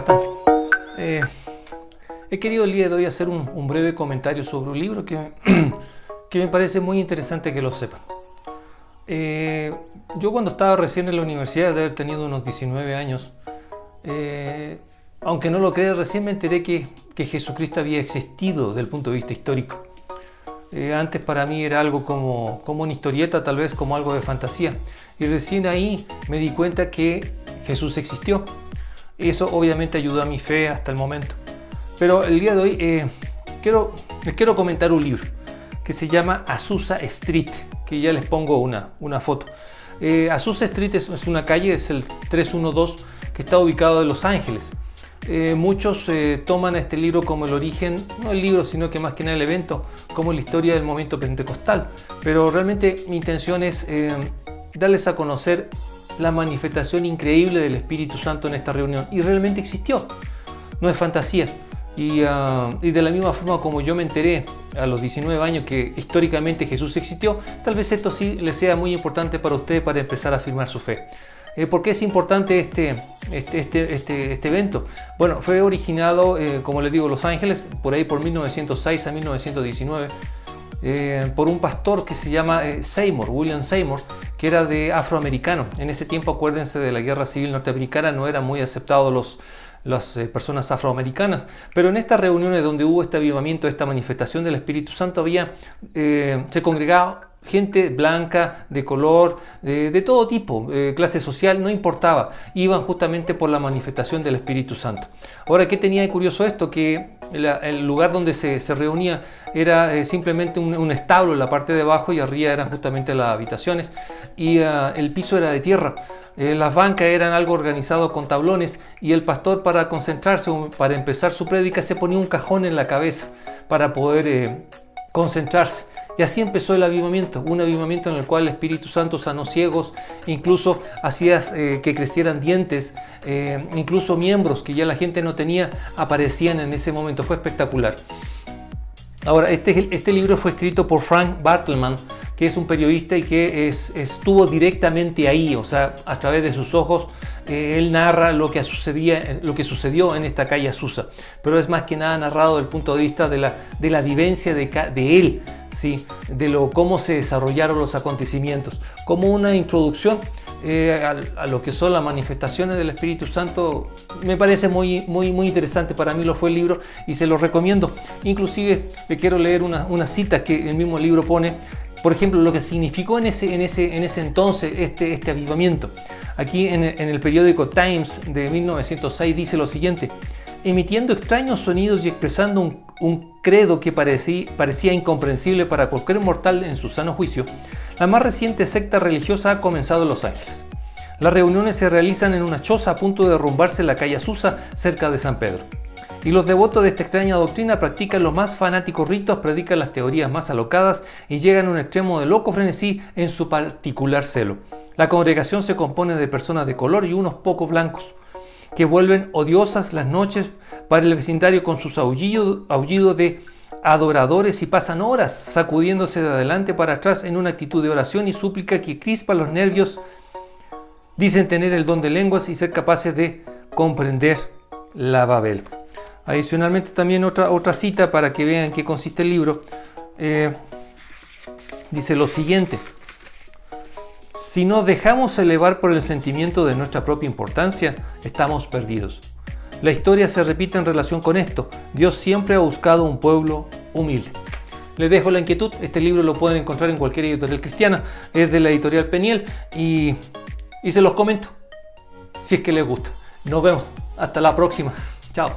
¿Cómo están? He querido el día de hoy hacer un breve comentario sobre un libro que me parece muy interesante que lo sepan. Yo cuando estaba recién en la universidad, de haber tenido unos 19 años, aunque no lo crea, recién me enteré que Jesucristo había existido desde el punto de vista histórico. Antes para mí era algo como una historieta, tal vez como algo de fantasía. Y recién ahí me di cuenta que Jesús existió. Eso obviamente ayudó a mi fe hasta el momento. Pero el día de hoy les quiero comentar un libro que se llama Azusa Street, que ya les pongo una foto. Azusa Street es una calle, es el 312, que está ubicado en Los Ángeles. Muchos toman este libro como el origen, no el libro, sino que más que nada el evento, como la historia del movimiento pentecostal. Pero realmente mi intención es darles a conocer la manifestación increíble del Espíritu Santo en esta reunión. Y realmente existió, no es fantasía. Y de la misma forma como yo me enteré a los 19 años que históricamente Jesús existió, tal vez esto sí les sea muy importante para ustedes para empezar a afirmar su fe. ¿Por qué es importante este evento? Bueno, fue originado, como les digo, Los Ángeles, por ahí por 1906 a 1919, por un pastor que se llama Seymour, William Seymour, que era de afroamericano. En ese tiempo, acuérdense de la guerra civil norteamericana, no eran muy aceptados las personas afroamericanas, pero en estas reuniones donde hubo este avivamiento, esta manifestación del Espíritu Santo, se congregaba gente blanca, de color, de todo tipo, clase social, no importaba, iban justamente por la manifestación del Espíritu Santo. Ahora, ¿qué tenía de curioso esto? Que el lugar donde se reunía era simplemente un establo en la parte de abajo, y arriba eran justamente las habitaciones, y el piso era de tierra. Las bancas eran algo organizado con tablones, y el pastor, para concentrarse, para empezar su prédica, se ponía un cajón en la cabeza para poder concentrarse. Y así empezó el avivamiento, un avivamiento en el cual el Espíritu Santo sanó ciegos, incluso hacía que crecieran dientes, incluso miembros que ya la gente no tenía aparecían en ese momento. Fue espectacular. Ahora, este libro fue escrito por Frank Bartleman, que es un periodista y que estuvo directamente ahí, o sea, a través de sus ojos. Él narra lo que sucedió en esta calle Azusa, pero es más que nada narrado desde el punto de vista de la vivencia de él, ¿sí? De cómo se desarrollaron los acontecimientos, como una introducción a lo que son las manifestaciones del Espíritu Santo. Me parece muy interesante. Para mí lo fue el libro y se lo recomiendo. Inclusive le quiero leer una cita que el mismo libro pone, por ejemplo, lo que significó en ese entonces este avivamiento. Aquí en el periódico Times de 1906 dice lo siguiente: emitiendo extraños sonidos y expresando un credo que parecía incomprensible para cualquier mortal en su sano juicio, la más reciente secta religiosa ha comenzado en Los Ángeles. Las reuniones se realizan en una choza a punto de derrumbarse en la calle Azusa, cerca de San Pedro. Y los devotos de esta extraña doctrina practican los más fanáticos ritos, predican las teorías más alocadas y llegan a un extremo de loco frenesí en su particular celo. La congregación se compone de personas de color y unos pocos blancos, que vuelven odiosas las noches para el vecindario con sus aullidos de adoradores, y pasan horas sacudiéndose de adelante para atrás en una actitud de oración y súplica que crispa los nervios. Dicen tener el don de lenguas y ser capaces de comprender la Babel. Adicionalmente, también otra cita para que vean en qué consiste el libro. Dice lo siguiente: si nos dejamos elevar por el sentimiento de nuestra propia importancia, estamos perdidos. La historia se repite en relación con esto. Dios siempre ha buscado un pueblo humilde. Les dejo la inquietud. Este libro lo pueden encontrar en cualquier editorial cristiana. Es de la editorial Peniel y se los comento si es que les gusta. Nos vemos. Hasta la próxima. Chao.